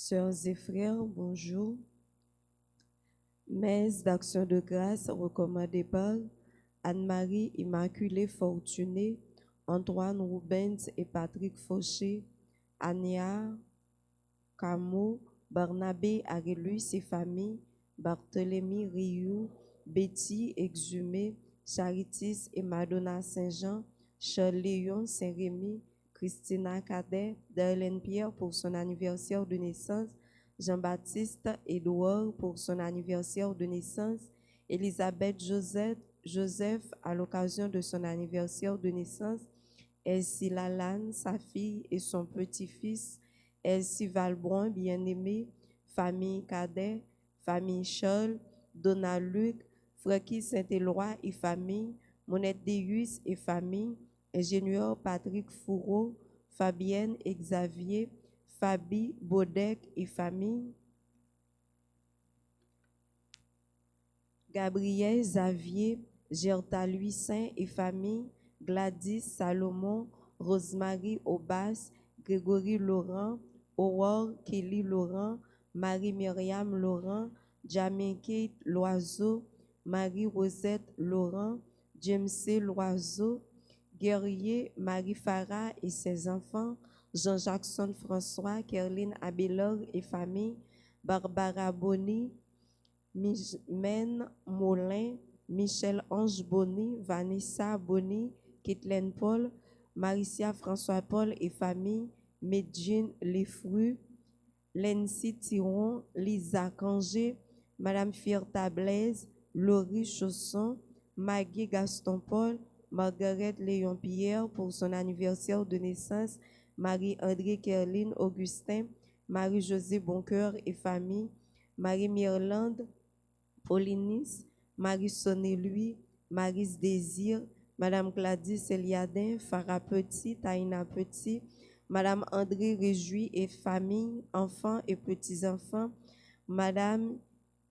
Sœurs et frères, bonjour. Messe d'action de grâce recommandée par Anne-Marie Immaculée Fortuné, Antoine Rubens et Patrick Fauché, Ania Camo, Barnabé Aréluis et famille, Barthélemy Rioux, Betty Exhumé, Charitis et Madonna Saint-Jean, Charles Léon Saint-Rémy, Christina Cadet, Darlene Pierre pour son anniversaire de naissance, Jean-Baptiste Édouard pour son anniversaire de naissance, Elisabeth Joseph à l'occasion de son anniversaire de naissance, Elsie Lalanne, sa fille et son petit-fils, Elsie Valbrun, bien-aimée, famille Cadet, famille Charles, Donald Luc, Francky Saint-Éloi et famille, Monette Deus et famille, ingénieur Patrick Fourreau, Fabienne et Xavier, Fabi Baudec et famille, Gabriel Xavier, Gerta Louis Saint et famille, Gladys Salomon, Rosemary Aubas, Grégory Laurent, Aurore Kelly Laurent, Marie-Myriam Laurent, Jamie Kate Loiseau, Marie-Rosette Laurent, James C. Loiseau, Guerrier Marie Farah et ses enfants, Jean-Jackson François, Kerline Abelard et famille, Barbara Bonny, Men Molin, Michel Ange Bonny, Vanessa Bonny, Kathleen Paul, Maricia François Paul et famille, Medjine Lefru, Lency Thiron, Lisa Cangé, Madame Fierta Blaise, Laurie Chausson, Maggie Gaston Paul, Margaret Léon Pierre pour son anniversaire de naissance, Marie-André Kerline Augustin, Marie-Josée Boncoeur et famille, Marie-Myrlande, Paulinis, Marie-Sonné Louis, Maris Désir, Madame Gladys Eliadin, Farah Petit, Taïna Petit, Madame André Réjouis et famille, enfants et petits-enfants, Madame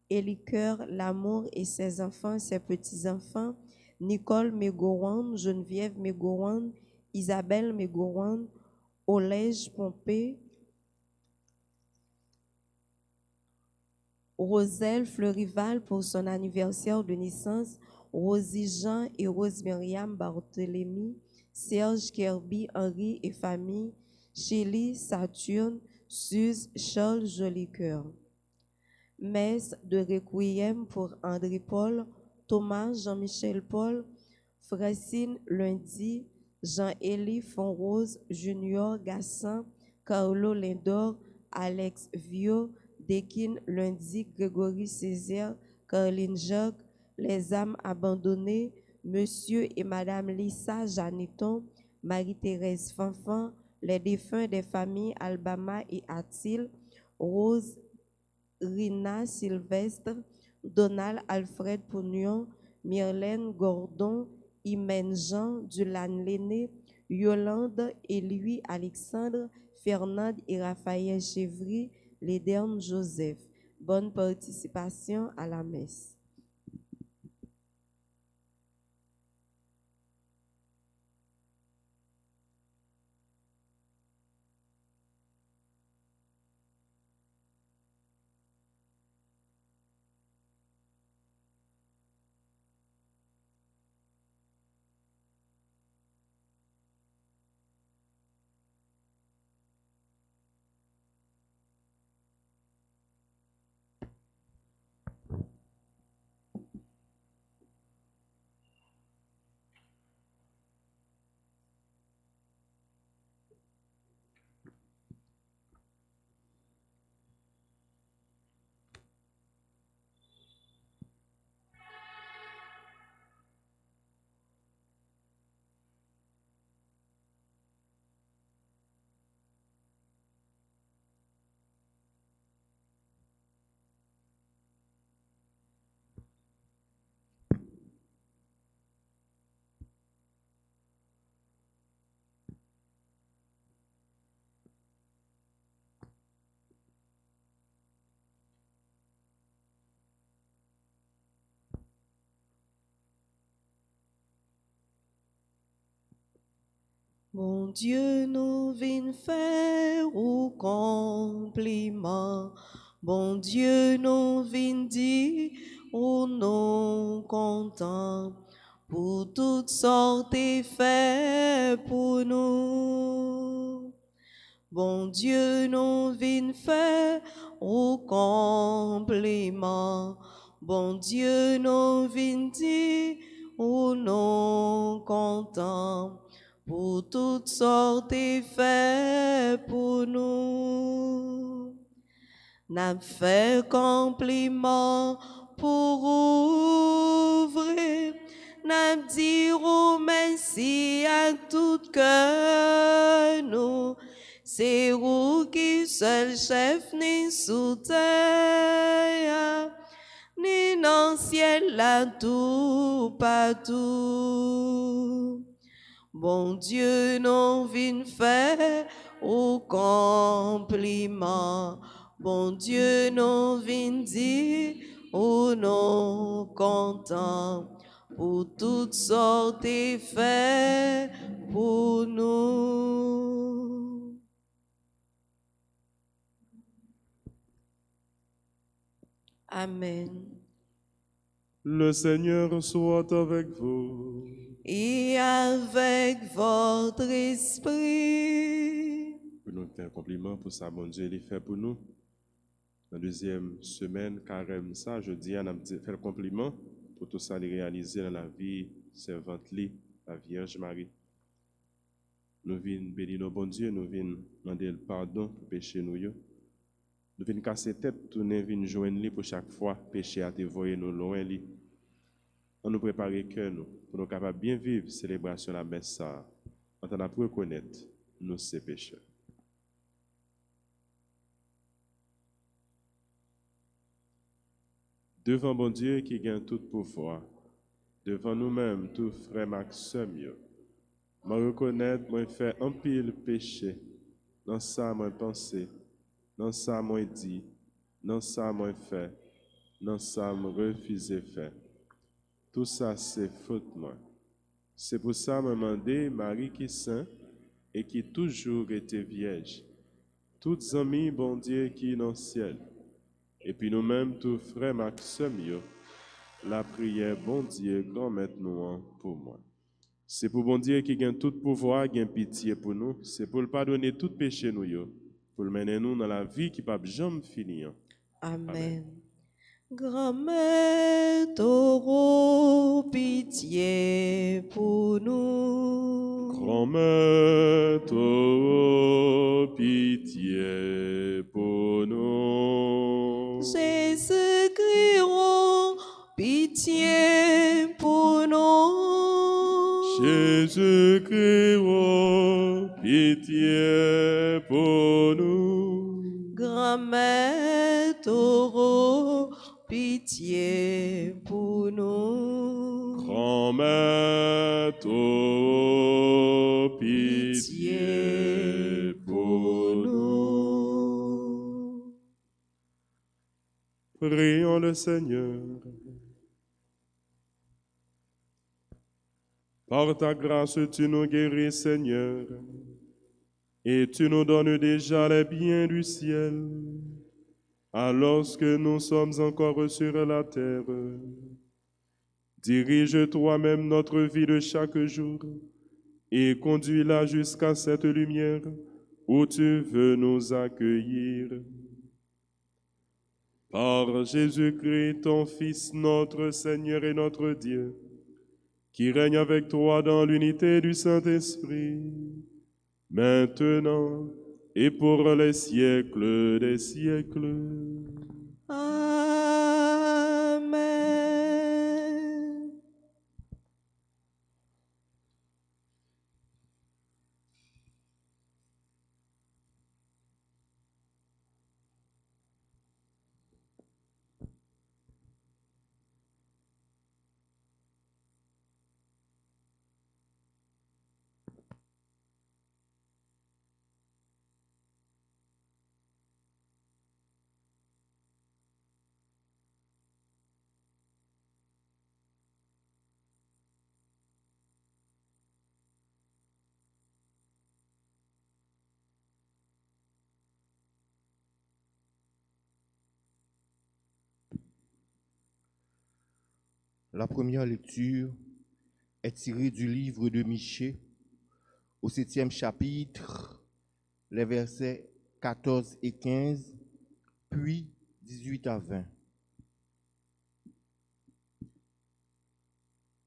Éliqueur Lamour et ses enfants, ses petits-enfants, Nicole Mégowan, Geneviève Mégowan, Isabelle Mégowan, Olège Pompé, Roselle Fleurival pour son anniversaire de naissance, Rosie Jean et Rose Myriam Barthélémy, Serge Kirby, Henri et famille, Chélie Saturne, Suze Charles Jolicoeur. Messe de requiem pour André Paul, Thomas Jean-Michel Paul, Francine Lundi, Jean-Élie Fonrose, Junior Gassan, Carlo Lindor, Alex Vio, Dekin Lundi, Grégory Césaire, Caroline Jacques, les âmes abandonnées, Monsieur et Madame Lisa Janiton, Marie-Thérèse Fanfan, les défunts des familles Albama et Atil, Rose Rina Sylvestre, Donald Alfred Pougnon, Myrlène Gordon, Imen Jean, Dulan Lenné, Yolande et Louis Alexandre, Fernande et Raphaël Chevry, Léderne Joseph. Bonne participation à la messe. Mon Dieu, nous vînes faire au compliment. Bon Dieu, nous vînes dire au non content. Pour toutes sortes de faits pour nous. Bon Dieu, nous vînes faire au compliment. Bon Dieu, nous vînes dire au non content. Pour toutes sortes de faits pour nous. N'a fait compliment pour ouvrir. N'a dit au merci à tout cœur nous. C'est vous qui seul chef ni sous terre, ni dans le ciel là tout partout. Bon Dieu, non vient faire au compliment. Bon Dieu, non vient dire au non content. Pour toutes sortes de faits pour nous. Amen. Le Seigneur soit avec vous. Et avec votre esprit. Pour nous faire un compliment pour ça, bon Dieu, il fait pour nous. La deuxième semaine, carême, ça, je dis, on a fait le compliment pour tout ça, les réaliser dans la vie servante, la Vierge Marie. Nous venons bénir nos bon Dieu, nous venons demander le pardon pour pécher nous. Nous venons casser tête, tourner, venir joindre lui pour chaque fois, péché à te voyer nous loin lui. On nous préparer cœur nous, pour nous capables bien vivre célébration de la messe ça, en train de reconnaître nos ces pécheurs. Devant bon Dieu qui gagne tout pouvoir, devant nous-mêmes, tout frère Maxime, moi reconnaître, moi faire un pile péché, dans ça moi pensé, dans ça moi dit, dans ça moi fait, dans ça moi refusé faire. Tout ça c'est faute moi. C'est pour ça me demander Marie qui est sainte et qui toujours était vierge. Toutes amis bon Dieu qui est dans le ciel. Et puis nous-mêmes, tous frères Maxime, la prière, bon Dieu, grand maître nous pour moi. C'est pour bon Dieu qui gagne tout pouvoir, gagne pitié pour nous. C'est pour le pardonner tout péché nous, pour le mener nous dans la vie qui ne peut jamais finir. Amen. Grand-mère, t'auras pitié pour nous. Grand-mère, t'auras pitié pour nous. Jésus-Christ, oh, pitié pour nous. Jésus-Christ, oh, pitié pour nous. Grand-mère, t'auras pitié pour nous. Grand-mère, t'auras pitié pour nous. Prions le Seigneur. Par ta grâce, tu nous guéris, Seigneur, et tu nous donnes déjà les biens du ciel, alors que nous sommes encore sur la terre. Dirige toi-même notre vie de chaque jour et conduis-la jusqu'à cette lumière où tu veux nous accueillir. Par Jésus-Christ, ton Fils, notre Seigneur et notre Dieu, qui règne avec toi dans l'unité du Saint-Esprit, maintenant et pour les siècles des siècles. Amen. La première lecture est tirée du livre de Michée, au 7e chapitre, les versets 14 et 15, puis 18 à 20.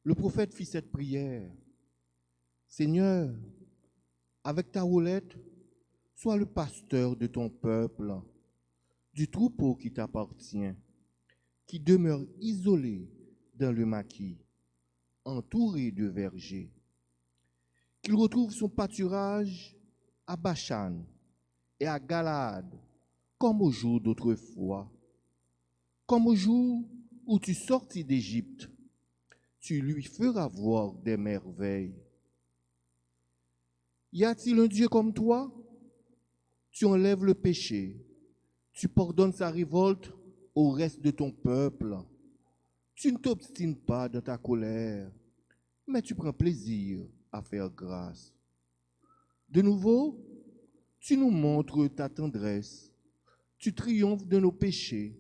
Le prophète fit cette prière. Seigneur, avec ta roulette, sois le pasteur de ton peuple, du troupeau qui t'appartient, qui demeure isolé dans le maquis, entouré de vergers. Qu'il retrouve son pâturage à Bachan et à Galaad, comme au jour d'autrefois, comme au jour où tu sortis d'Égypte. Tu lui feras voir des merveilles. Y a-t-il un Dieu comme toi? Tu enlèves le péché, tu pardonnes sa révolte au reste de ton peuple. Tu ne t'obstines pas dans ta colère, mais tu prends plaisir à faire grâce. De nouveau, tu nous montres ta tendresse, tu triomphes de nos péchés,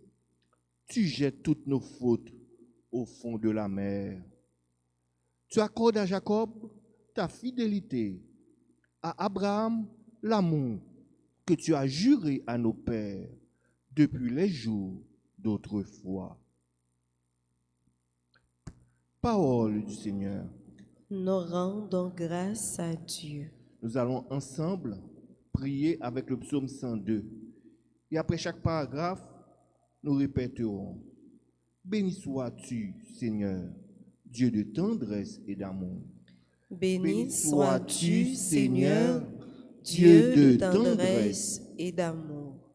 tu jettes toutes nos fautes au fond de la mer. Tu accordes à Jacob ta fidélité, à Abraham l'amour que tu as juré à nos pères depuis les jours d'autrefois. Parole du Seigneur. Nous rendons grâce à Dieu. Nous allons ensemble prier avec le psaume 102. Et après chaque paragraphe, nous répéterons: Béni sois-tu, Seigneur, Dieu de tendresse et d'amour. Béni sois-tu, Seigneur, Dieu de tendresse et d'amour.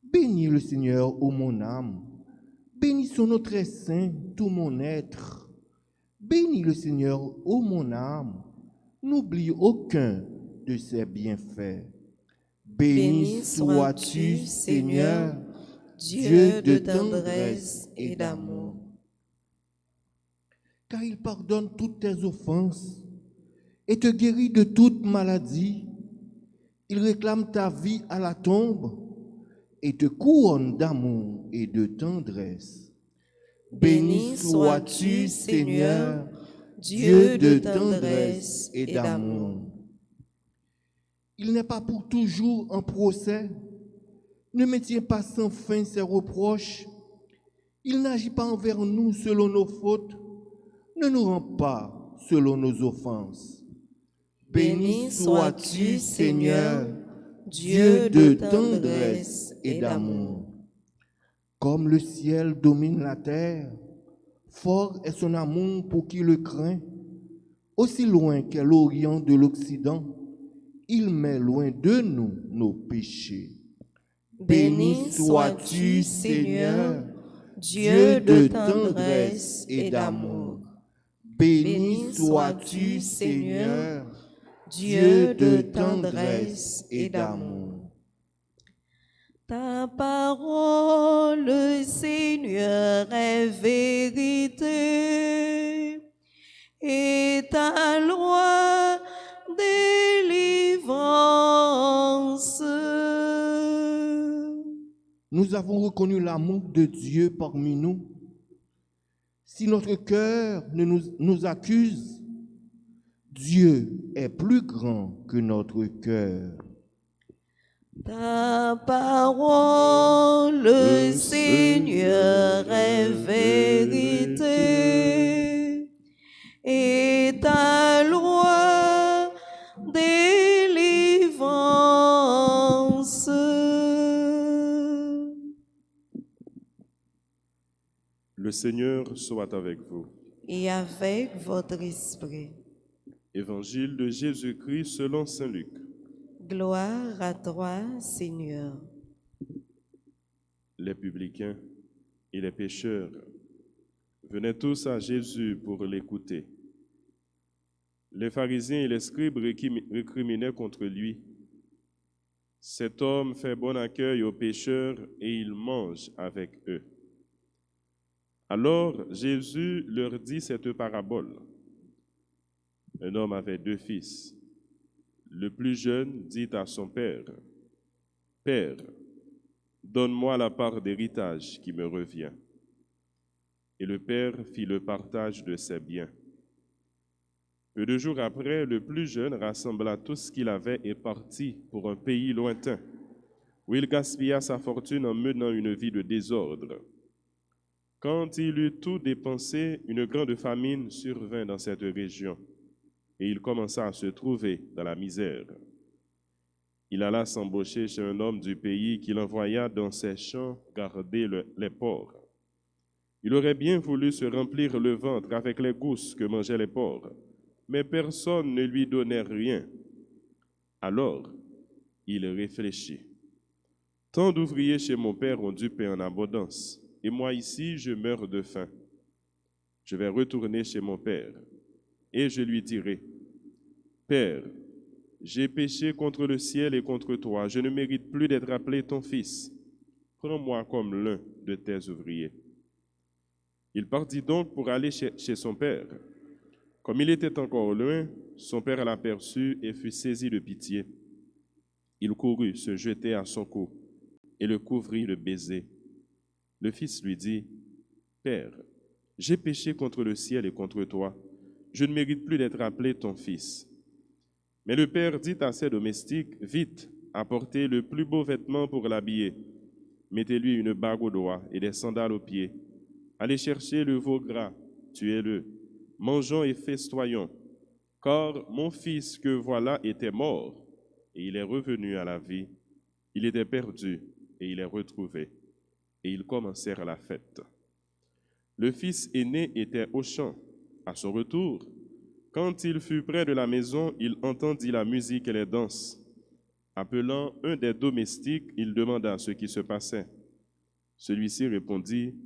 Bénis le Seigneur, ô mon âme. Bénis son nom très saint, tout mon être. Bénis le Seigneur, ô mon âme. N'oublie aucun de ses bienfaits. Béni sois-tu, Seigneur, Dieu de tendresse et d'amour. Car il pardonne toutes tes offenses et te guérit de toute maladie. Il réclame ta vie à la tombe et te couronne d'amour et de tendresse. Béni sois-tu, Seigneur, Dieu de tendresse et d'amour. Il n'est pas pour toujours en procès, ne maintient pas sans fin ses reproches. Il n'agit pas envers nous selon nos fautes, ne nous rend pas selon nos offenses. Béni sois-tu, Seigneur, Dieu de tendresse et d'amour. Comme le ciel domine la terre, fort est son amour pour qui le craint. Aussi loin qu'est l'Orient de l'Occident, il met loin de nous nos péchés. Béni sois-tu, Seigneur, Dieu de tendresse et d'amour. Béni sois-tu, Seigneur, Dieu de tendresse et d'amour. Ta parole, Seigneur, est vérité, et ta loi délivrance. Nous avons reconnu l'amour de Dieu parmi nous. Si notre cœur nous accuse, Dieu est plus grand que notre cœur. Ta parole, Seigneur, est vérité, et ta loi délivrance. Le Seigneur soit avec vous. Et avec votre esprit. Évangile de Jésus-Christ selon saint Luc. Gloire à toi, Seigneur. Les publicains et les pécheurs venaient tous à Jésus pour l'écouter. Les pharisiens et les scribes récriminaient contre lui. Cet homme fait bon accueil aux pécheurs et il mange avec eux. Alors Jésus leur dit cette parabole. Un homme avait 2 fils. Le plus jeune dit à son père, « Père, donne-moi la part d'héritage qui me revient. » et le père fit le partage de ses biens. Peu de jours après, le plus jeune rassembla tout ce qu'il avait et partit pour un pays lointain, où il gaspilla sa fortune en menant une vie de désordre. Quand il eut tout dépensé, une grande famine survint dans cette région, et il commença à se trouver dans la misère. Il alla s'embaucher chez un homme du pays qui l'envoya dans ses champs garder les porcs. Il aurait bien voulu se remplir le ventre avec les gousses que mangeaient les porcs, mais personne ne lui donnait rien. Alors, il réfléchit. Tant d'ouvriers chez mon père ont du pain en abondance, et moi ici, je meurs de faim. Je vais retourner chez mon père, et je lui dirai, Père, j'ai péché contre le ciel et contre toi, je ne mérite plus d'être appelé ton fils. Prends-moi comme l'un de tes ouvriers. Il partit donc pour aller chez son père. Comme il était encore loin, son père l'aperçut et fut saisi de pitié. Il courut, se jeter à son cou et le couvrit de baisers. Le fils lui dit, Père, j'ai péché contre le ciel et contre toi. Je ne mérite plus d'être appelé ton fils. Mais le père dit à ses domestiques, Vite, apportez le plus beau vêtement pour l'habiller. Mettez-lui une bague au doigt et des sandales aux pieds. Allez chercher le veau gras, tuez-le. Mangeons et festoyons. Car mon fils que voilà était mort, et il est revenu à la vie. Il était perdu, et il est retrouvé. Et ils commencèrent la fête. Le fils aîné était au champ. À son retour, quand il fut près de la maison, il entendit la musique et les danses. Appelant un des domestiques, il demanda ce qui se passait. Celui-ci répondit,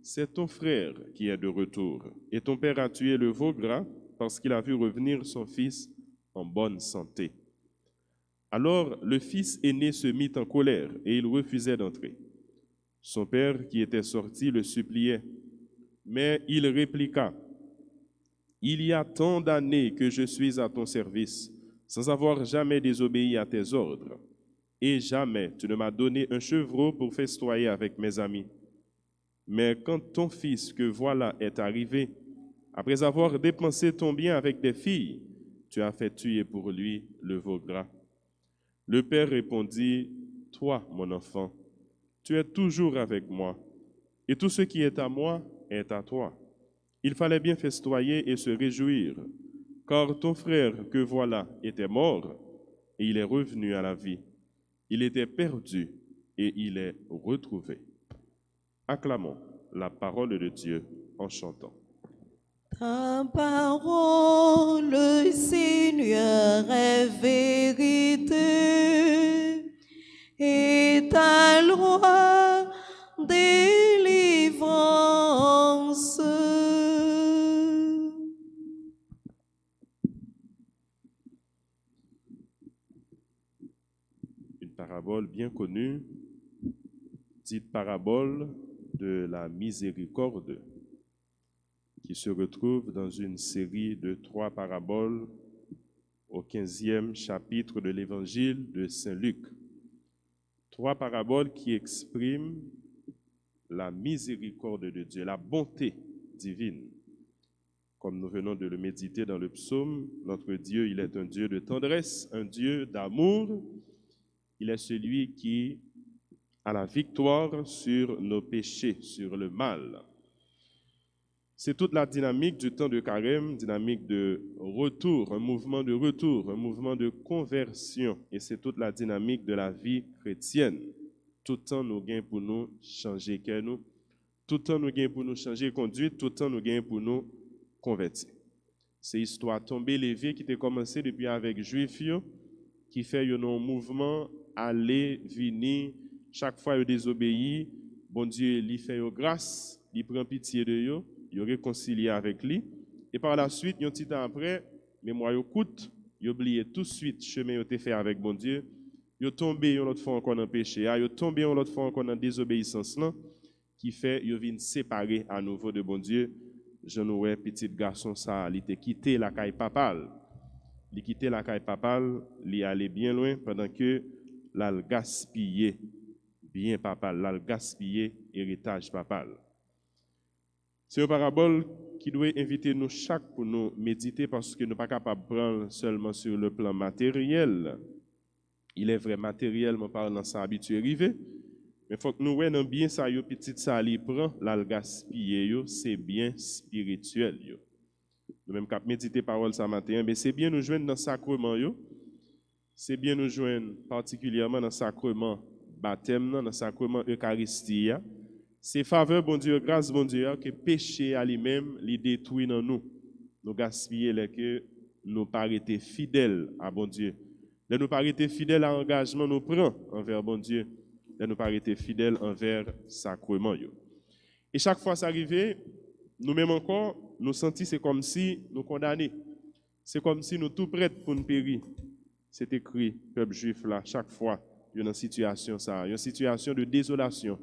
C'est ton frère qui est de retour, et ton père a tué le veau gras parce qu'il a vu revenir son fils en bonne santé. Alors le fils aîné se mit en colère et il refusait d'entrer. Son père, qui était sorti, le suppliait, mais il répliqua, Il y a tant d'années que je suis à ton service, sans avoir jamais désobéi à tes ordres, et jamais tu ne m'as donné un chevreau pour festoyer avec mes amis. Mais quand ton fils que voilà est arrivé, après avoir dépensé ton bien avec des filles, tu as fait tuer pour lui le veau gras. Le père répondit, Toi, mon enfant, tu es toujours avec moi, et tout ce qui est à moi est à toi. Il fallait bien festoyer et se réjouir, car ton frère que voilà était mort, et il est revenu à la vie. Il était perdu, et il est retrouvé. Acclamons la parole de Dieu en chantant. Ta parole, Seigneur, est vérité, et ta loi délivrance. Une parabole bien connue, dite parabole de la miséricorde, qui se retrouve dans une série de 3 paraboles au 15e chapitre de l'évangile de Saint Luc. 3 paraboles qui expriment la miséricorde de Dieu, la bonté divine. Comme nous venons de le méditer dans le psaume, notre Dieu, il est un Dieu de tendresse, un Dieu d'amour. Il est celui qui a la victoire sur nos péchés, sur le mal. C'est toute la dynamique du temps de carême, dynamique de retour, un mouvement de retour, un mouvement de conversion. Et c'est toute la dynamique de la vie chrétienne. Tout le temps, nous gagnons pour nous changer cœur nous. Tout le temps, nous gagnons pour nous changer conduite. Tout le temps, nous gagnons pour nous convertir. C'est l'histoire tombée, levée qui a commencé depuis avec Juifs, qui fait un mouvement aller, venir. Chaque fois, ils désobéissent. Bon Dieu, il fait grâce, il prend pitié de eux. Ils réconcilié avec lui. Et par la suite, un petit temps après, mémoire coûte, ils oublié tout de suite le chemin qu'ils ont fait avec bon Dieu. Ils tombé une autre fois encore dans le péché, ils tombé une autre fois encore dans la désobéissance, là, qui fait qu'ils viennent séparer à nouveau de bon Dieu. Je nous vois petit garçon, ça, il a quitté la caille papale. Il a quitté la caille papale, il est allé bien loin pendant que l'a gaspillé bien papal, l'a gaspillé héritage papal. C'est une parabole qui doit inviter nous chaque pour nous méditer parce que nous ne sommes pas capables de prendre seulement sur le plan matériel. Il est vrai, matériellement parlant, ça habitué arrivé. Mais il faut que nous voyons bien ça, yo, petit ça, li prend, là, le gaspiller, c'est bien spirituel. Yo. Nous même cap méditer parole ça matin, mais c'est bien nous joindre dans le sacrement, yo. C'est bien nous joindre particulièrement dans le sacrement baptême, dans le sacrement Eucharistie. C'est faveur, bon Dieu, grâce, bon Dieu, que péché à lui-même, les détruit dans nous. Nous gaspiller les que nous pas été fidèles à bon Dieu. De nous pas été fidèles à l'engagement nous prend envers bon Dieu. De nous pas été fidèles envers sacrement. Et chaque fois ça arrive, nous-mêmes encore, nous sentons c'est comme si nous condamnés. C'est comme si nous tout prêts pour nous périr. C'est écrit, peuple juif là, chaque fois, il y a une situation ça, une situation de désolation.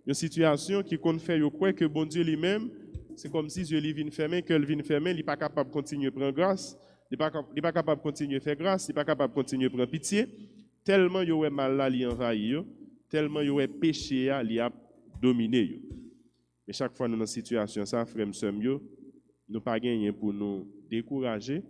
Une situation qui compte faire quoi que bon Dieu lui-même, c'est comme si Dieu lui vient fermer, que vient fermer, il n'est pas capable de continuer à prendre grâce, il n'est pas capable de continuer à faire grâce, il n'est pas capable de continuer à prendre pitié, tellement il y a mal là, il envahi, tellement il y a péché, il a dominé. Mais chaque fois nous dans une situation ça, frère, nous ne pas gagner pour nous décourager,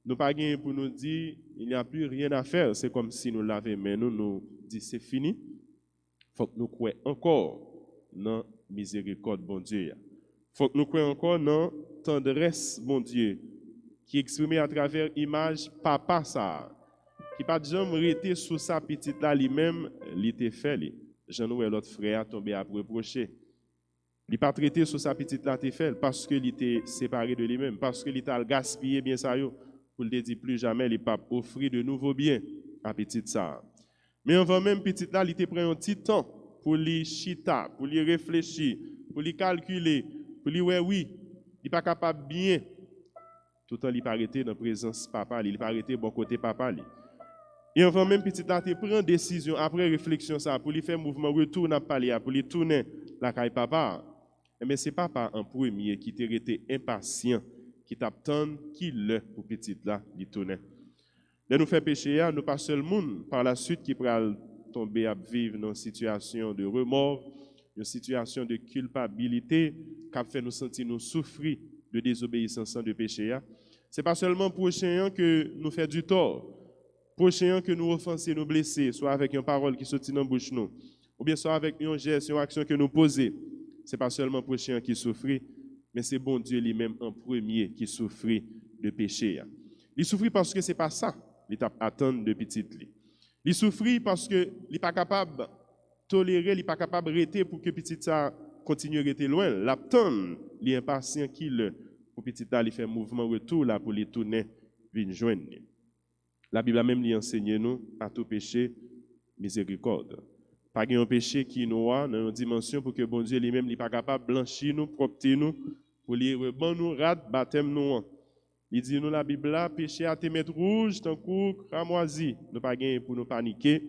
nous pas gagner pour nous dire il n'y a plus rien à faire, c'est comme si nous l'avions mais nous dit c'est fini. Il faut que nous croyons encore dans la miséricorde, bon Dieu. Il faut que nous croyons encore dans la tendresse, bon Dieu, qui est exprimée à travers l'image papa ça, qui pas jamais arrêté sous sa petite là lui-même, il était fait. Jean-Noël, l'autre frère, tombé à reprocher. Il n'a pas traité sous sa petite là, il fait parce qu'il était séparé de lui-même, parce qu'il était gaspillé bien ça, pour le dire plus jamais, il n'a pas offert de nouveaux biens à petite ça. Mais avant même petite là, il était pris un petit temps pour lui chita, pour lui réfléchir, pour lui calculer, pour lui ouais oui, il n'est pas capable bien. Tout le temps, il n'est pas arrêté dans la présence de papa, il n'est pas arrêté bon côté papa. Et avant même petit là, il prend décision après réflexion ça pour lui faire mouvement retour à parler, pour lui tourner la caille papa. Mais c'est papa en premier qui était resté impatient, qui t'attend qu'il pour petit là, il tourner. De nous faire pécher, nous pas seulement par la suite qui pourra tomber à vivre dans une situation de remords, une situation de culpabilité, qui fait nous sentir nous souffrir de désobéissance de péché. Ce n'est pas seulement prochain que nous fait du tort, prochain que nous offenser, nous blesser, soit avec une parole qui sortit dans la bouche nous, ou bien soit avec une geste, une action que nous posons. Ce n'est pas seulement prochain qui souffre, mais c'est bon Dieu lui-même en premier qui souffre de péché. Il souffre parce que ce n'est pas ça. Il attend de petite li. Il souffre parce que il n'est pas capable de tolérer, il n'est pas capable de rester pour que petite ça continue à rester loin. L'attend, il est impatient qu'il pour petite ça, il fait mouvement retour là pour les tourner, venir joindre. La Bible même lui enseigne nous à tout péché miséricorde. Pas un péché qui nous a dans une dimension pour que bon Dieu lui-même n'est pas capable de blanchir nous, propter nous, pour lui rebond nous rate baptême nous. Il dit nous la Bible là, péché à te mettre rouge, tant coup cramoisi. Nous pas gagner pour nous paniquer,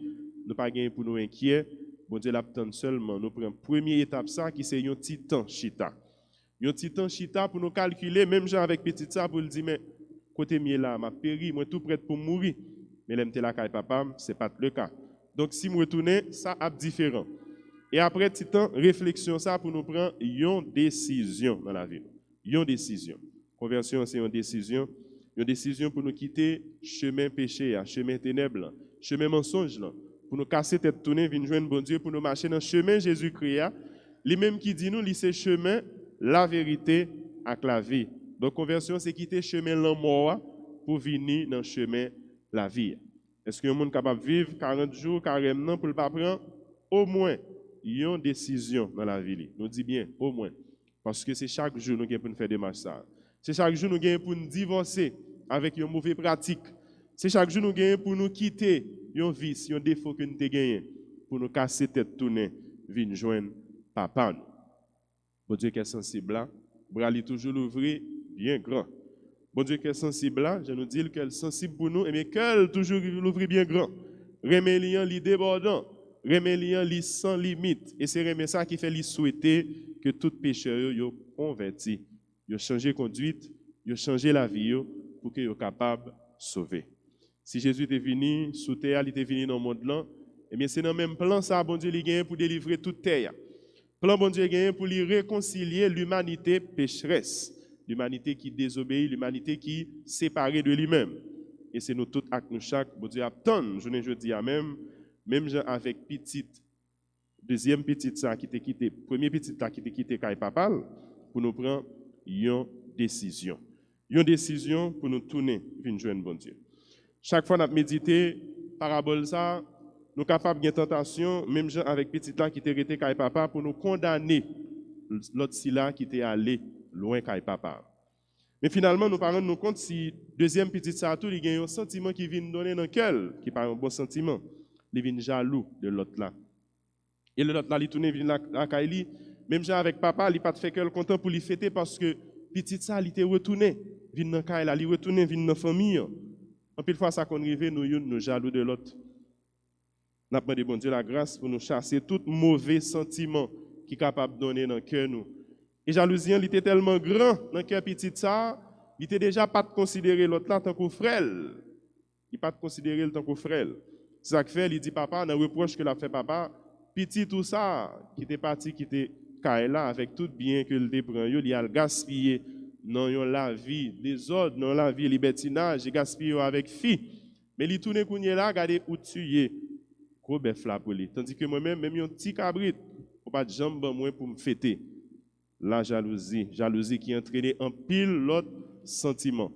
nous pas gagner pour nous inquiets. Bon Dieu l'attend seulement. Nous prenons première étape ça qui c'est un petit temps chita. Un petit temps chita pour nous calculer même gens avec petit ça pour le dire mais côté mieux là, m'a péri, moi tout prêt pour mourir. Mais l'aime la caille papa, c'est pas le cas. Donc si nous retourner, ça a différent. Et après petit temps réflexion ça pour nous prendre une décision dans la vie. Une décision. Conversion, c'est une décision pour nous quitter chemin péché, chemin ténèbres, chemin mensonge, pour nous casser tête tournée, venir joindre bon Dieu, pour nous marcher dans le chemin Jésus-Christ, lui-même qui dit nous, c'est chemin, la vérité avec la vie. Donc, conversion, c'est quitter chemin la mort pour venir dans le chemin la vie. Est-ce qu'un monde capable de vivre 40 jours carrément pour ne pas prendre au moins une décision dans la vie? Nous dit bien, au moins. Parce que c'est chaque jour nous avons pour nous faire des marches. C'est chaque jour nous gagnons pour nous divorcer avec une mauvaise pratique. C'est chaque jour nous gagnons pour nous quitter un vice, un défaut que nous avons gagné, pour nous casser tête tournée, venir joindre papa. Bon Dieu qui est sensible là, bras li toujours l'ouvrir bien grand. Bon Dieu qui est sensible là, je nous dis qu'elle est sensible pour nous, mais qu'elle toujours l'ouvrir bien grand. Reméliant li débordant, reméliant li sans limite. Et c'est remet ça qui fait lui souhaiter que tout pécheur yo converti. Ils ont changé conduite, ils ont changé la vie pour qu'ils soient capables de sauver. Si Jésus était venu sous terre, il était venu dans le monde là, eh bien c'est dans le même plan ça, bon Dieu, il gagne pour délivrer toute terre. Plan bon Dieu gagné pour lui réconcilier l'humanité pécheresse, l'humanité qui désobéit, l'humanité qui séparée de lui-même. Et c'est nous tous avec nous chaque, bon Dieu attend, je ne dis à même gens avec petite, deuxième petite ça qui t'a quitté, premier petite là qui t'a quitté Kay Papa, pour nous prendre une décision. Une décision pour nous tourner vers une jeune bon Dieu. Chaque fois qu'on médité parabole ça, nous sommes capables de tentation, même gens avec petit là qui était resté Kay Papa, pour nous condamner l'autre si là qui était allé loin Kay Papa. Mais finalement, nous parlons nous compte si deuxième petit ça tout, il y a un sentiment qui vient donner dans le cœur, qui pas un bon sentiment, il vient jaloux de l'autre là. Et l'autre là, il tourne vient à Kayli, même gens avec papa, il pas fait que content pour lui fêter parce que petit ça il était retourné, vient dans Kayla, il retourné vient dans famille. En pile fois ça qu'on arrive nous jaloux de l'autre. N'a pas de bon Dieu la grâce pour nous chasser tout mauvais sentiment qui est capable de donner dans le cœur nous. Et jalousie, il était tellement grand dans le cœur petit ça, il était déjà pas de considérer l'autre là tant que frère. Il pas de considérer le tant que frère. C'est ça que fait, il dit papa, dans le reproche que l'a fait papa, petit tout ça, qui était parti, qui était là avec tout bien que le prend, il a gaspillé dans la vie, des ordres, dans la vie, libertinage, il gaspillé avec fille. Mais il tourne kounye là, regardez où tuer. Gros bœuf là pour lui. Tandis que moi-même, même un petit cabrit, faut pas de jambes moi pour me fêter. La jalousie qui entraînait en pile l'autre sentiment.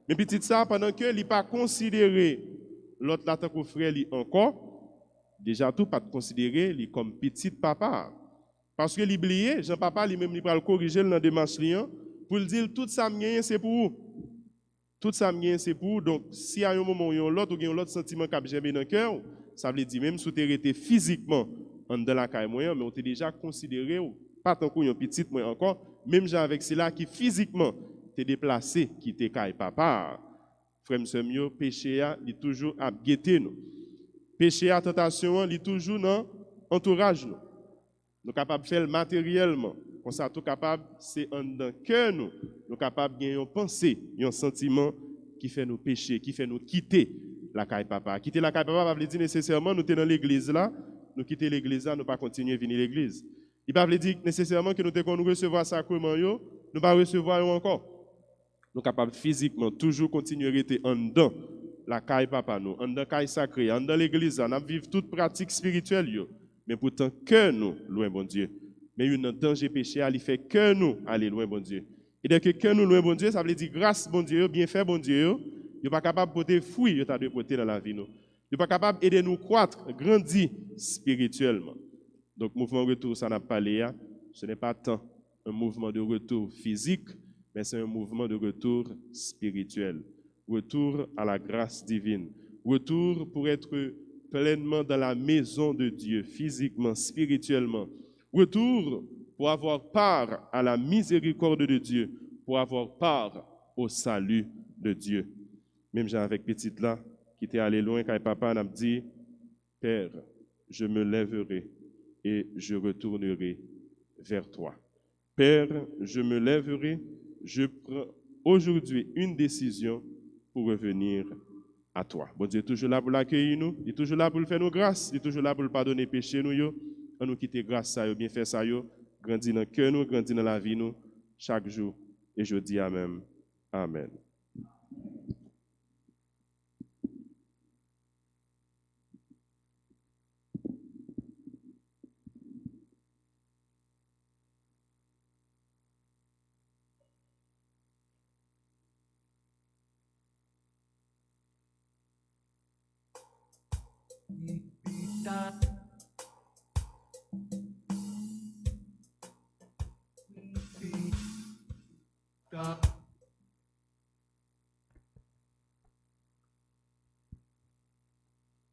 Mais petit ça, pendant que il pas considéré l'autre là tant que frère lui encore, déjà tout pas considéré lui comme petit papa. Parce que l'oublié, Jean-Papa lui-même il va le corriger dans démarche liant pour lui dire tout ça m'gagne c'est pour vous. Tout ça m'gagne c'est pour vous. Donc si à un moment où l'autre ou l'autre sentiment qui a germé dans le cœur, ça veut dire même si tu étais physiquement dans la caille moyen, mais on t'a déjà considéré pas tant qu'on petit moi encore, même gens avec cela qui physiquement t'es déplacé qui t'es caille papa. Frère monsieur mieux péché a il toujours à guetter nous. Péché à tentation il toujours dans entourage nous. Nous capables de faire matériellement. Comme ça, tout capable, c'est en dans cœur nous. Nous capables de gagner une pensée, un sentiment qui fait nous pécher, qui fait nous quitter la caille papa. Quitter la caille papa, ça veut dire nécessairement nous sommes dans l'église là, nous quitter l'église là, nous pas continuer à venir à l'église. Il ne veut pas dire nécessairement que nous devons recevoir sacrement, nous ne pas recevoir encore. Nous sommes capables physiquement toujours continuer à rester en dedans la caille papa, nous, en dedans la caille sacrée, en dedans l'église, nous vivons toute pratique spirituelle. Mais pourtant, que nous, loin bon Dieu. Mais il y a un danger péché, il fait que nous aller loin bon Dieu. Et dès que nous loin bon Dieu, ça veut dire grâce bon Dieu, bien fait bon Dieu, il n'est pas capable de porter fruit, il de porter dans la vie. Il n'est pas capable d'aider nous croître, grandir spirituellement. Donc, mouvement retour, ça n'a pas parlé, ce n'est pas tant un mouvement de retour physique, mais c'est un mouvement de retour spirituel. Retour à la grâce divine. Retour pour être pleinement dans la maison de Dieu, physiquement, spirituellement. Retour pour avoir part à la miséricorde de Dieu, pour avoir part au salut de Dieu. Même j'ai avec petite là, qui était allé loin, quand papa m'a dit, Père, je me lèverai et je retournerai vers toi. Père, je me lèverai, je prends aujourd'hui une décision pour revenir à toi. Bon Dieu est toujours là pour l'accueillir nous, il est toujours là pour faire nos grâces, il est toujours là pour pardonner péché nous. On nous quitter grâce à bien faire ça grandir dans le cœur nous, grandir dans la vie nous chaque jour et je dis amen. Amen.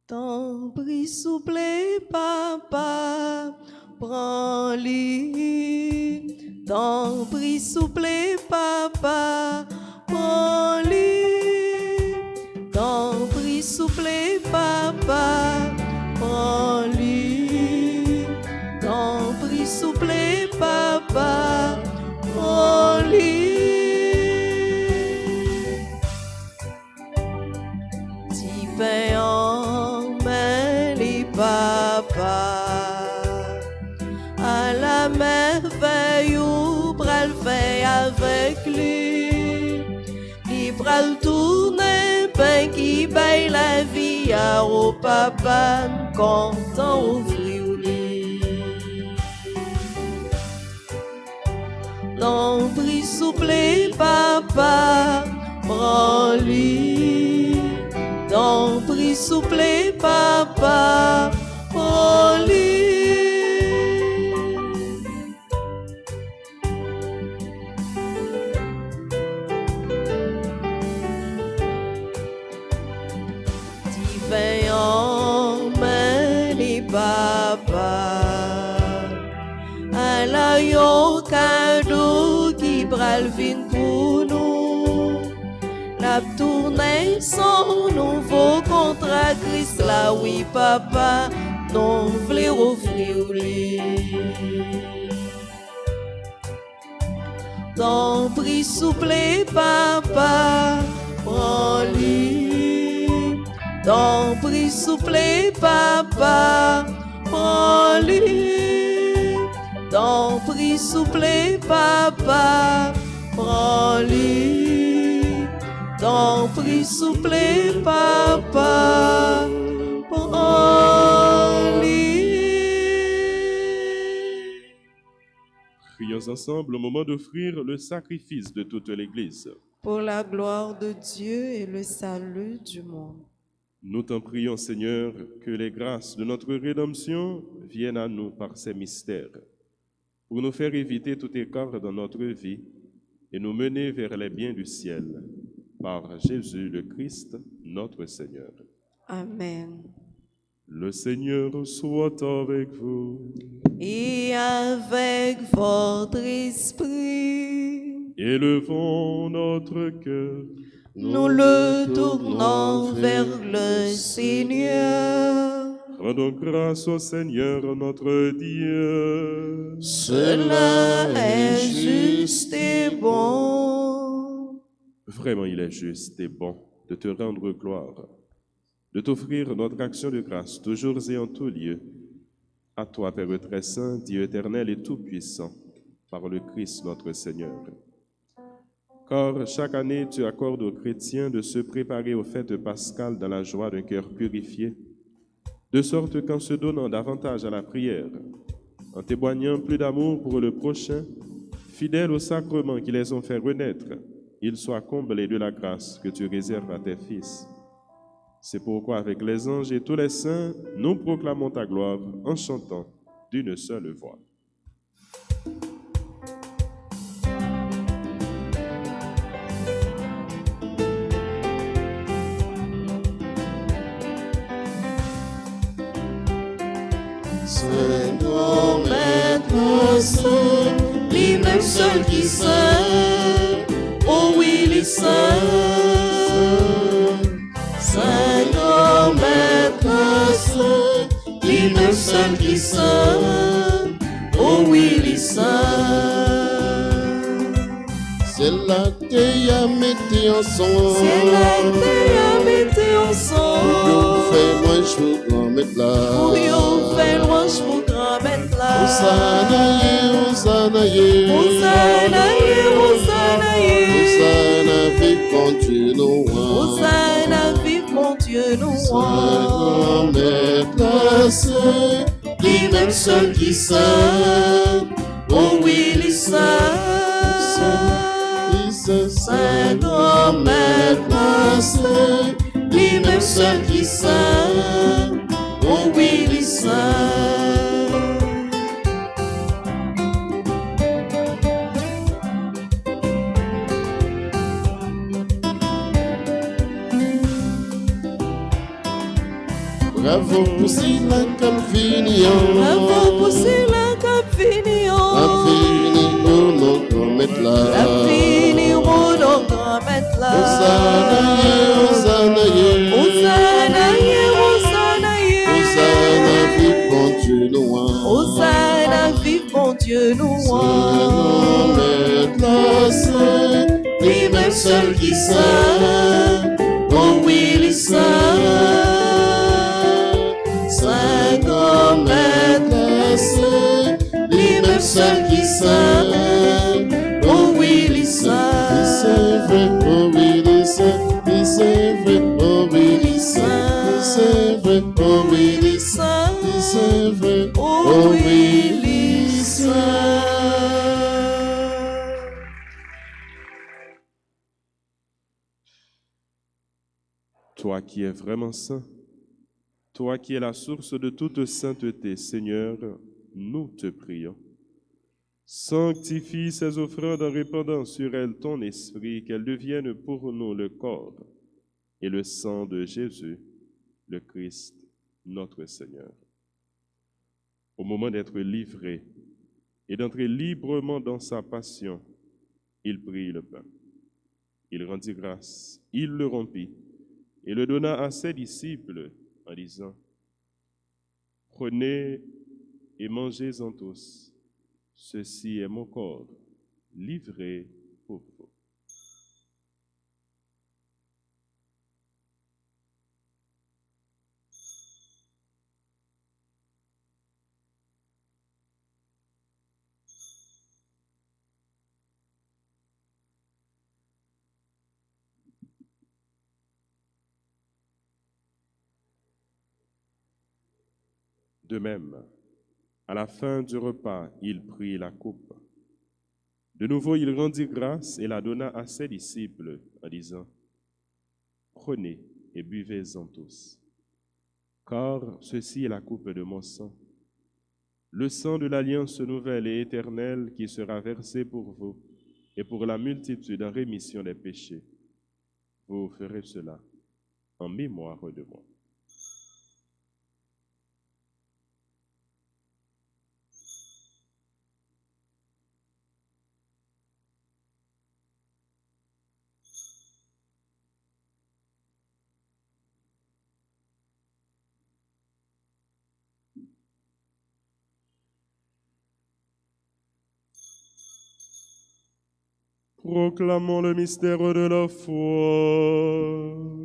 T'en prie, souple, papa, prends-lui. T'en prie, souple, papa, prends-lui. T'en prie, souple, papa, prends-lui. T'en prie, souple, papa, prends-lui. T'y fais papa, à la main. saint qui baille la vie à au papa, content offrir lui. Ton prix souple, papa, prends-lui. Ton prix souple, papa, prends-lui. Divin emmène papa, à la yo cadeau qui bral vin pour nous. La tournée son nouveau contrat Christ là, oui papa, non voulait offrir lui. Ton prix souple, papa, prends-lui. Ton prix souple, papa, prends-lui. Ton prix souple, papa, prends-lui. Ton prix souple, papa, prends-lui. Prions ensemble au moment d'offrir le sacrifice de toute l'Église. Pour la gloire de Dieu et le salut du monde. Nous t'en prions, Seigneur, que les grâces de notre rédemption viennent à nous par ces mystères, pour nous faire éviter tout écart dans notre vie et nous mener vers les biens du ciel. Par Jésus le Christ, notre Seigneur. Amen. Le Seigneur soit avec vous. Et avec votre esprit, Élevons notre cœur. nous le tournons vers le Seigneur. Rendons grâce au Seigneur notre Dieu. Cela est juste et bon. Vraiment, il est juste et bon de te rendre gloire, de t'offrir notre action de grâce toujours et en tout lieu. À toi, Père très saint, Dieu éternel et tout-puissant, par le Christ notre Seigneur. Car chaque année, tu accordes aux chrétiens de se préparer aux fêtes pascales dans la joie d'un cœur purifié, de sorte qu'en se donnant davantage à la prière, en témoignant plus d'amour pour le prochain, fidèles aux sacrements qui les ont fait renaître, ils soient comblés de la grâce que tu réserves à tes fils. C'est pourquoi, avec les anges et tous les saints, nous proclamons ta gloire en chantant d'une seule voix. Seigneur, Maître Saint, lui-même seul qui saint, oh oui, il est saint. Seigneur, Maître Saint, lui-même seul qui saint, oh oui, il est saint. C'est là que y'a mis ensemble. C'est là que y'a mis ensemble. Pour faire loin, je vous grand mettre là. Pour faire loin, je vous grand mettre là. Hosanna, Hosanna, Hosanna, Hosanna, Hosanna, vive mon Dieu, nous. Hosanna, vive mon Dieu, nous. Seigneur, Maître Saint, lui-même seul qui saint, oh oui, il est saint. Seigneur, Maître Saint, lui-même seul qui saint, oh oui, il est saint. Bravo pour Sila Calvinio. Bravo pour Sila Calvinio. La fini, nous, nos grands maîtres là. La fini, nos grands maîtres là. Hosanna, Hosanna, Hosanna, Hosanna, Hosanna, vive mon Dieu, nous. Hosanna, vive mon Dieu, nous. Seigneur, Maître Saint, lui-même seul qui saint, oh oui, il est saint. Seigneur, Maître Saint, lui-même seul qui saint, oh oui, il est saint. C'est vrai, oh oui, il est saint, c'est vrai, oh c'est vrai, oh oui, lycée. Toi qui es vraiment saint, toi qui es la source de toute sainteté, Seigneur, nous te prions. Sanctifie ces offrandes en répandant sur elles ton esprit, qu'elles deviennent pour nous le corps et le sang de Jésus, le Christ, notre Seigneur. Au moment d'être livré et d'entrer librement dans sa passion, il prit le pain. Il rendit grâce, il le rompit et le donna à ses disciples en disant, « Prenez et mangez-en tous. Ceci est mon corps, livré pour vous. » De même, à la fin du repas, il prit la coupe. De nouveau, il rendit grâce et la donna à ses disciples en disant, « Prenez et buvez-en tous, car ceci est la coupe de mon sang, le sang de l'alliance nouvelle et éternelle qui sera versé pour vous et pour la multitude en rémission des péchés. Vous ferez cela en mémoire de moi. » Proclamons le mystère de la foi.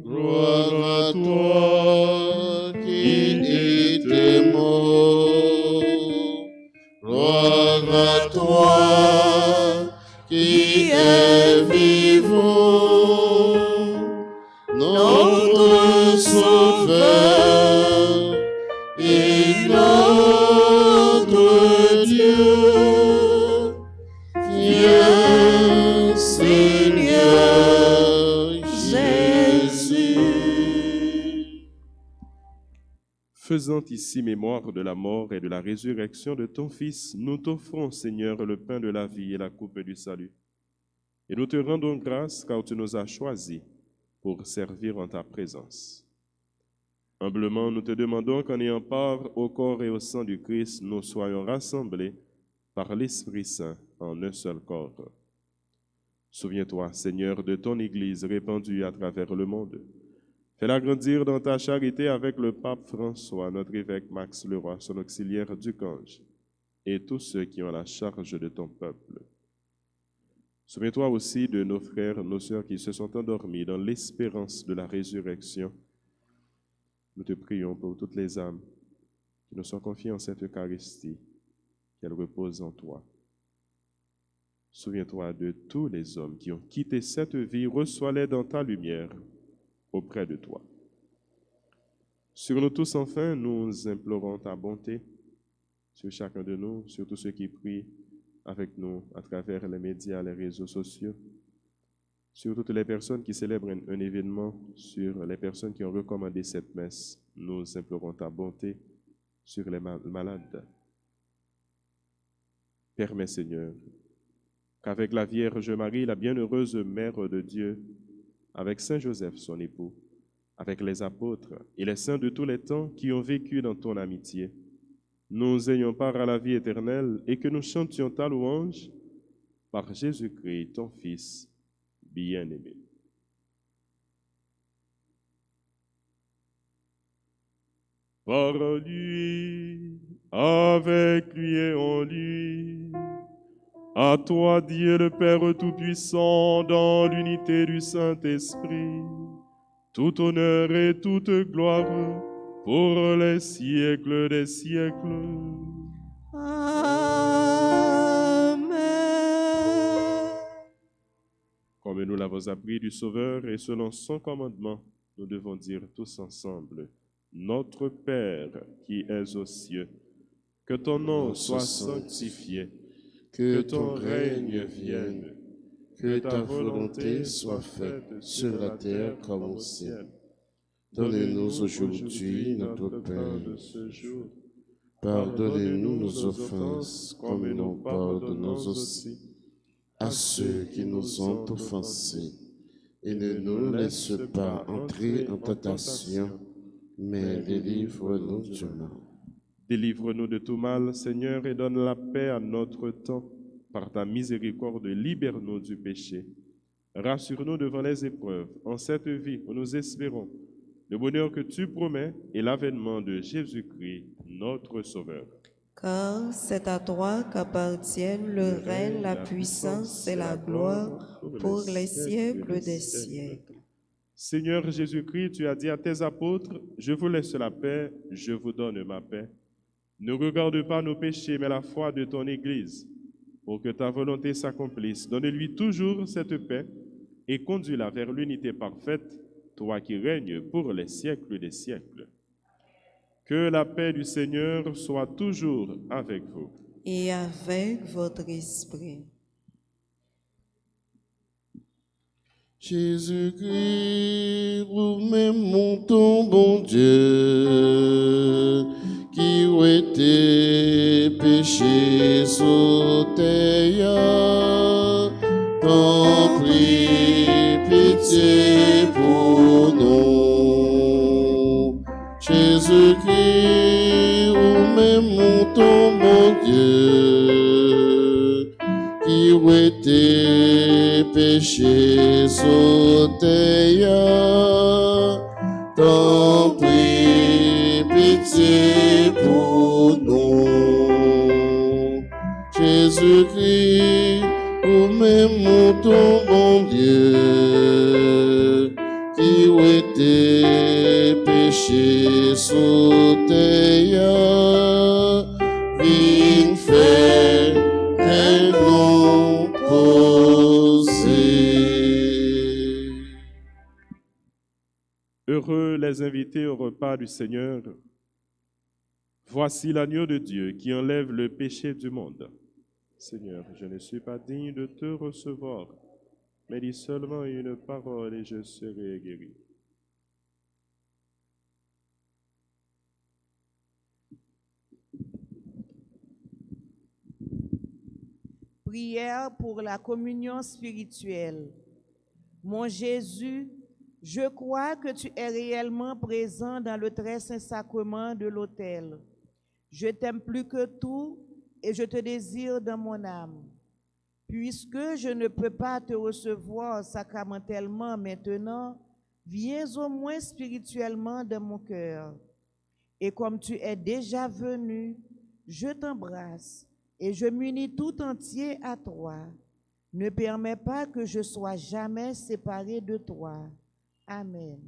Gloire à toi qui étais mort. Gloire à toi qui es vivant. Notre Sauveur et notre Dieu. Viens, Seigneur Jésus. Faisant ici mémoire de la mort et de la résurrection de ton Fils, nous t'offrons, Seigneur, le pain de la vie et la coupe du salut. Et nous te rendons grâce car tu nous as choisis pour servir en ta présence. Humblement, nous te demandons qu'en ayant part au corps et au sang du Christ, nous soyons rassemblés par l'Esprit Saint en un seul corps. Souviens-toi, Seigneur, de ton Église répandue à travers le monde. Fais-la grandir dans ta charité avec le pape François, notre évêque Max Leroy, son auxiliaire Ducange, et tous ceux qui ont la charge de ton peuple. Souviens-toi aussi de nos frères, nos sœurs qui se sont endormis dans l'espérance de la résurrection. Nous te prions pour toutes les âmes qui nous sont confiées en cette Eucharistie, qu'elles reposent en toi. Souviens-toi de tous les hommes qui ont quitté cette vie, reçois-les dans ta lumière auprès de toi. Sur nous tous, enfin, nous implorons ta bonté, sur chacun de nous, sur tous ceux qui prient avec nous à travers les médias, les réseaux sociaux, sur toutes les personnes qui célèbrent un événement, sur les personnes qui ont recommandé cette messe. Nous implorons ta bonté sur les malades. Permets, Seigneur, qu'avec la Vierge Marie, la bienheureuse Mère de Dieu, avec Saint Joseph, son époux, avec les apôtres et les saints de tous les temps qui ont vécu dans ton amitié, nous ayons part à la vie éternelle et que nous chantions ta louange par Jésus-Christ, ton Fils bien-aimé. Par lui, avec lui et en lui, à toi, Dieu le Père Tout-Puissant, dans l'unité du Saint-Esprit, tout honneur et toute gloire pour les siècles des siècles. Amen. Comme nous l'avons appris du Sauveur et selon son commandement, nous devons dire tous ensemble, Notre Père qui es aux cieux, que ton nom soit sanctifié, que ton règne vienne, que ta volonté soit faite sur la terre comme au ciel. Donne-nous aujourd'hui notre pain de ce jour. Pardonnez-nous nos offenses, comme nous pardonnons aussi à ceux qui nous ont offensés. Et ne nous laisse pas entrer en tentation, mais délivre-nous du mal. Délivre-nous de tout mal, Seigneur, et donne la paix à notre temps. Par ta miséricorde, libère-nous du péché. Rassure-nous devant les épreuves, en cette vie où nous espérons le bonheur que tu promets et l'avènement de Jésus-Christ, notre Sauveur. Car c'est à toi qu'appartiennent le règne, la puissance et la gloire pour les siècles des siècles. Seigneur Jésus-Christ, tu as dit à tes apôtres, je vous laisse la paix, je vous donne ma paix. Ne regarde pas nos péchés, mais la foi de ton Église. Pour que ta volonté s'accomplisse, donne-lui toujours cette paix et conduis-la vers l'unité parfaite, toi qui règnes pour les siècles des siècles. Que la paix du Seigneur soit toujours avec vous. Et avec votre esprit. Jésus-Christ, nous-mêmes montons, bon Dieu, qui ont été péchés sous terre, t'en prie, pitié pour nous. Jésus-Christ, nous-mêmes montons, bon Dieu, qui ont été péchés sous terre, t'en prie, pitié pour nous. Jésus-Christ, nous-mêmes montons, mon Dieu, qui ont été péchés sous terre, viens faire un nom posé. Heureux les invités au repas du Seigneur. Voici l'agneau de Dieu qui enlève le péché du monde. Seigneur, je ne suis pas digne de te recevoir, mais dis seulement une parole et je serai guéri. Prière pour la communion spirituelle. Mon Jésus, je crois que tu es réellement présent dans le très saint sacrement de l'autel. Je t'aime plus que tout et je te désire dans mon âme. Puisque je ne peux pas te recevoir sacramentellement maintenant, viens au moins spirituellement dans mon cœur. Et comme tu es déjà venu, je t'embrasse et je m'unis tout entier à toi. Ne permets pas que je sois jamais séparé de toi. Amen.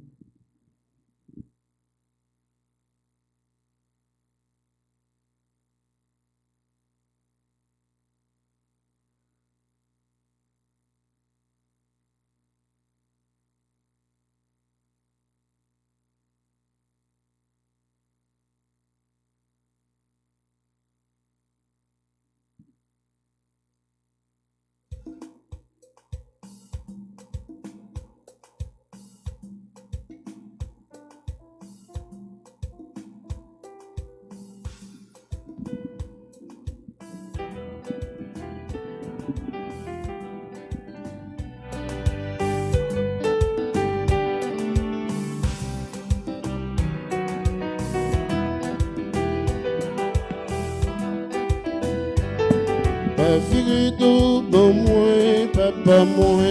Pa virido bon moi, papa moi,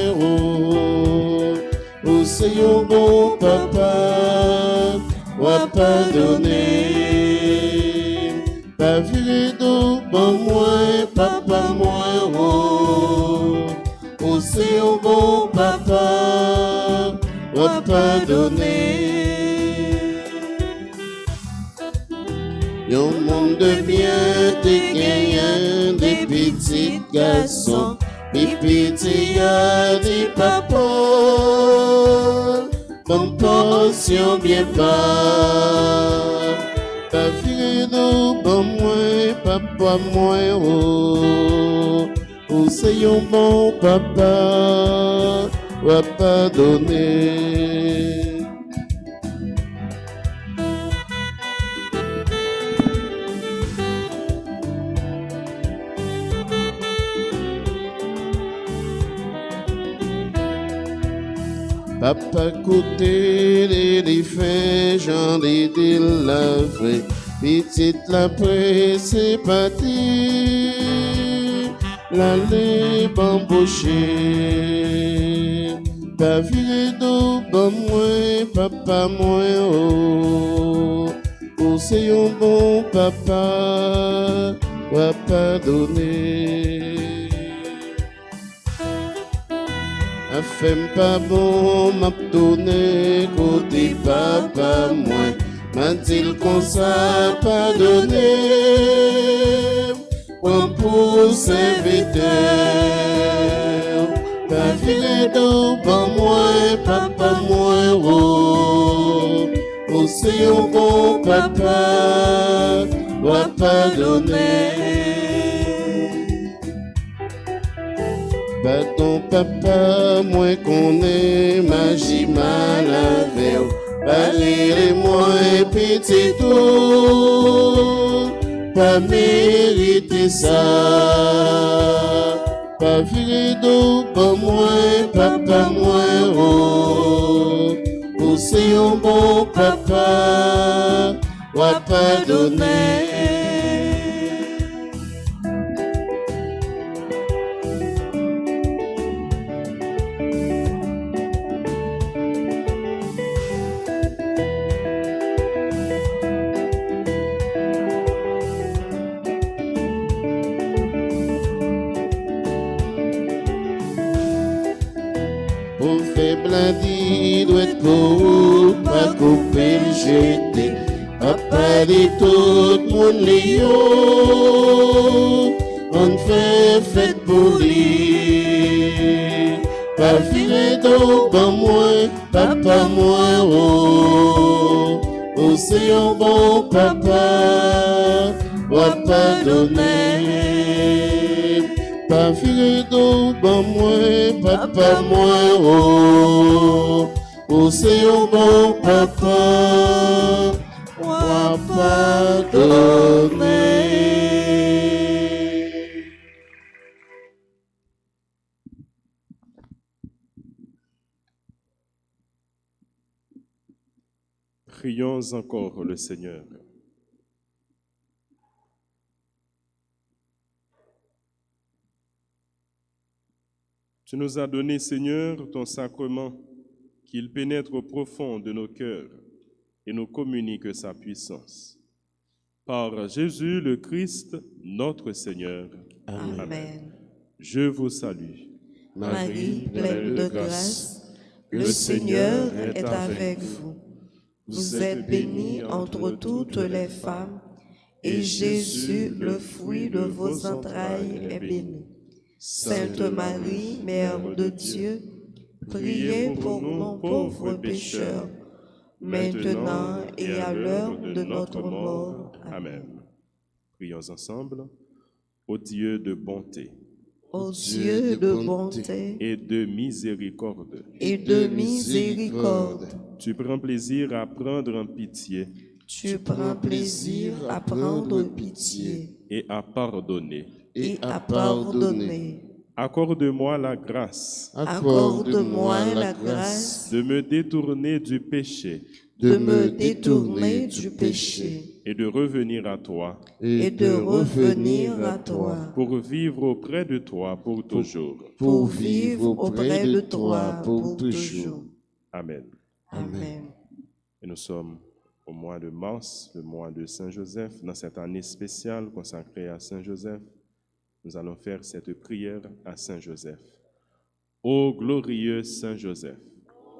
oh c'est un bon papa, ou pardonner. Pa virido bon moi, papa moi, oh c'est un bon papa, ou pardonner. Yon monde de bien te gagnant des petits garçons, des petits y'a des papas. bonne portion bien bas. Ta vie nous, bon moins, papa moins, oh. Ou c'est un bon papa, va pas donner. Papa côté les faits, j'en ai délavé. Petite la presse est partie, l'allée bambouchée. Ta vie d'eau, bon moins, papa moins, oh. Oh, c'est un bon papa, va pas donner. Femme pas bon, m'a donné côté papa moi, m'a dit qu'on ça pas donné, pour serviteur, ta vie d'eau, bon moi, papa moi, oh, oh c'est un bon papa, va pas donner. Pas ton papa, moi qu'on est magie mal avec. Parlez moi petit tout, pas mériter ça. Pas viré d'eau, pas moi, papa moi, oh. Oh c'est un bon papa, va pas donner. Pour faire blandi, doit être pour pas couper le jeté. Papa dit tout mon léo, on fait fête pour lui. Pas filet d'eau, pas moi, papa moi, oh. Oh c'est un bon papa, va pas donner. Pas filet d'eau, pas moi, papa moi, oh. Oh c'est un bon papa, va pas donner. Prions encore le Seigneur. Tu nous as donné, Seigneur, ton sacrement, qu'il pénètre au profond de nos cœurs et nous communique sa puissance. Par Jésus le Christ, notre Seigneur. Amen. Je vous salue. Marie, pleine de grâce, le Seigneur est avec vous. Vous êtes bénie entre toutes les femmes, et Jésus, le fruit de vos entrailles, est béni. Sainte Marie, Mère de Dieu, priez pour nous pauvres pécheurs, maintenant et à l'heure de notre mort. Amen. Prions ensemble. Ô Dieu de bonté, Ô Dieu de bonté et de miséricorde, tu prends plaisir à prendre en pitié tu prends plaisir à prendre pitié et à pardonner. et à pardonner. Accorde-moi la grâce Accorde-moi la grâce de me détourner du péché de me détourner du péché et de revenir à toi et de revenir à toi pour vivre auprès de toi pour toujours. pour vivre auprès de toi pour toujours. Amen. Amen. Et nous sommes au mois de mars, le mois de Saint-Joseph, dans cette année spéciale consacrée à Saint-Joseph. Nous allons faire cette prière à Saint-Joseph. Ô glorieux Saint-Joseph,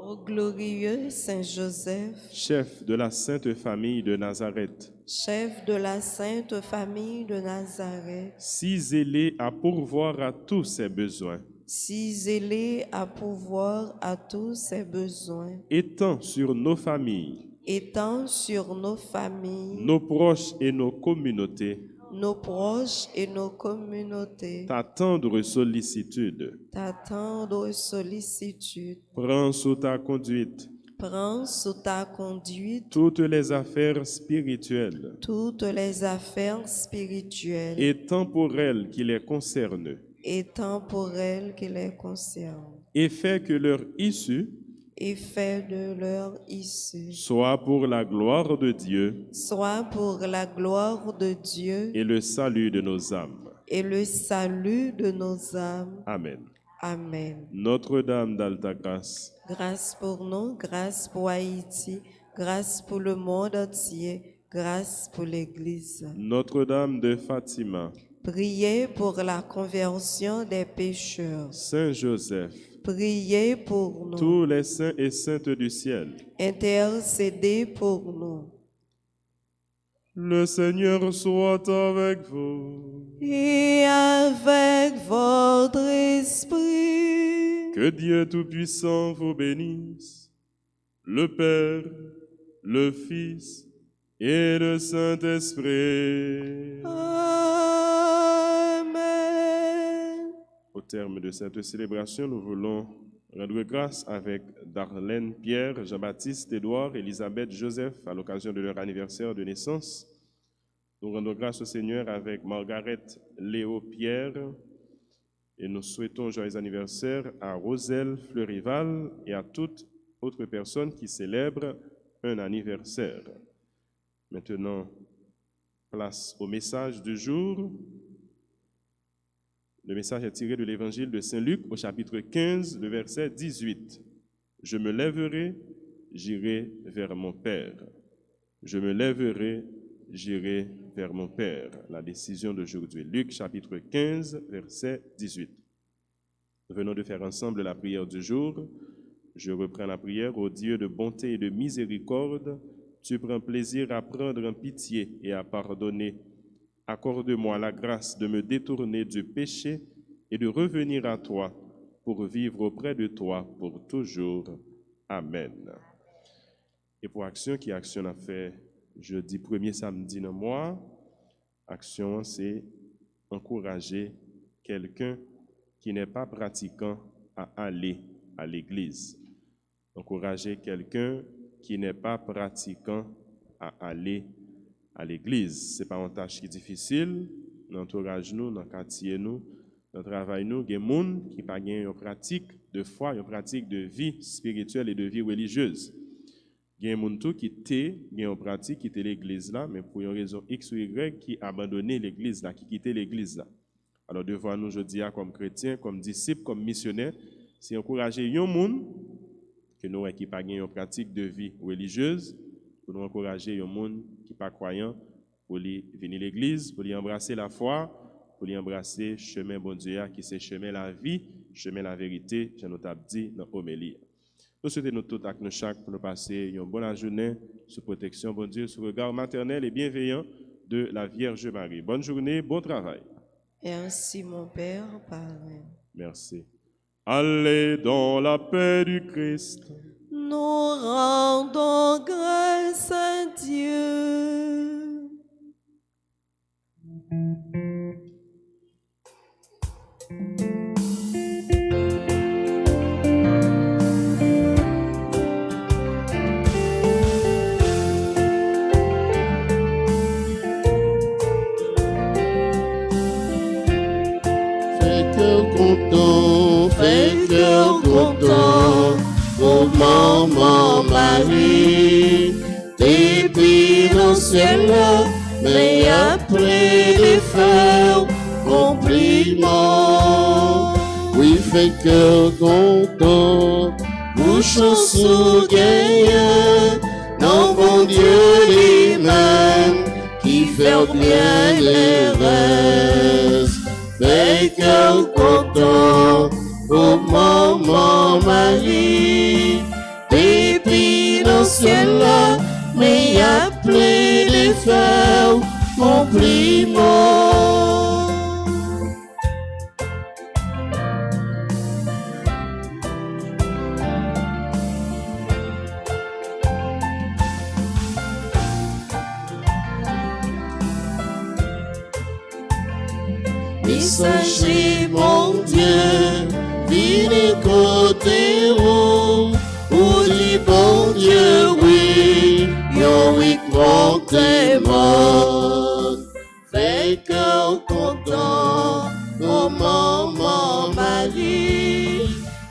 Ô glorieux Saint-Joseph, chef de la Sainte Famille de Nazareth, chef de la Sainte Famille de Nazareth, si zélé à pourvoir à tous ses besoins, si zélé à pourvoir à tous ses besoins. Étends sur nos familles, Étends sur nos familles, nos proches et nos communautés nos proches et nos communautés ta tendre sollicitude. ta tendre sollicitude. Prends sous ta conduite Prends sous ta conduite toutes les affaires spirituelles toutes les affaires spirituelles et temporelles qui les concernent, et temporelles qui les concernent, et fais que leur issue et fais de leur issue soit pour la gloire de Dieu soit pour la gloire de Dieu et le salut de nos âmes. et le salut de nos âmes. Amen. Amen. Notre-Dame d'Alta Grâce, Grâce pour nous, grâce pour Haïti, grâce pour le monde entier, grâce pour l'Église. Notre-Dame de Fatima, Priez pour la conversion des pécheurs. Saint Joseph, Priez pour nous. tous les saints et saintes du ciel, Intercédez pour nous. le Seigneur soit avec vous. Et avec votre esprit. Que Dieu Tout-Puissant vous bénisse, le Père, le Fils et le Saint-Esprit. Amen. Au terme de cette célébration, nous voulons rendre grâce avec Darlène, Pierre, Jean-Baptiste, Édouard, Elisabeth, Joseph à l'occasion de leur anniversaire de naissance. Nous rendons grâce au Seigneur avec Margaret, Léo, Pierre. Et nous souhaitons joyeux anniversaire à Roselle Fleurival et à toute autre personne qui célèbre un anniversaire. Maintenant, place au message du jour. Le message est tiré de l'évangile de Saint Luc au chapitre 15, le verset 18. Je me lèverai, j'irai vers mon Père. Je me lèverai, j'irai vers mon Père. La décision d'aujourd'hui. Luc chapitre 15, verset 18. Nous venons de faire ensemble la prière du jour. Je reprends la prière. Ô Dieu de bonté et de miséricorde, tu prends plaisir à prendre en pitié et à pardonner. Accorde-moi la grâce de me détourner du péché et de revenir à toi pour vivre auprès de toi pour toujours. Amen. Et pour action, qui action a fait jeudi premier samedi dans le mois, action c'est encourager quelqu'un qui n'est pas pratiquant à aller à l'église. Encourager quelqu'un qui n'est pas pratiquant à aller à l'église. Ce n'est pas une tâche qui est difficile. Dans l'entourage, nous, dans le quartier, nous, dans le travail, nous, il y a des gens qui n'ont pas une pratique de foi, une pratique de vie spirituelle et de vie religieuse. Il y a des gens qui ont une pratique, qui quittent l'église là, mais pour une raison X ou Y, qui abandonné l'église là, qui quittent l'église là. Alors, devant nous, je dis, comme chrétiens, comme disciples, comme missionnaires, c'est encourager les gens qui n'ont pas une pratique de vie religieuse, pour nous encourager les gens qui ne sont pas croyants, pour les venir à l'église, pour les embrasser la foi, pour les embrasser le chemin bon Dieu, qui c'est chemin la vie, chemin la vérité, je nous ai dit dans l'homélie. Nous souhaitons nous tous avec nous chaque pour nous passer une bonne journée sous protection, bon Dieu, sous regard maternel et bienveillant de la Vierge Marie. Bonne journée, bon travail. Et ainsi, mon Père, Père. Merci. Allez dans la paix du Christ. Nous rendons grâce à Dieu. Fais cœur content, pour maman Marie, depuis le ciel, mais après les faire compliment. Oui, fais cœur content, bouche sous gagne, non bon Dieu lui-même, qui fait bien les restes. Fais cœur content, oh maman Marie, depuis le ciel, mais y'a plein de faire compliment. Messager, mon Dieu, venez côté ou dit bon Dieu, oui, yo oui, comptez mort. Fait cœur content, oh maman Marie,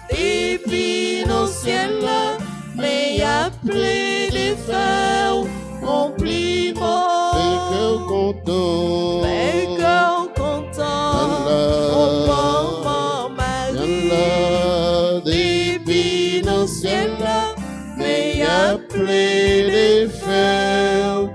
depuis nos ciels là, mais y a plein de feux, remplis mort. Fait cœur content, oh maman Marie, depuis nos ciels là, mais y a plein de feux,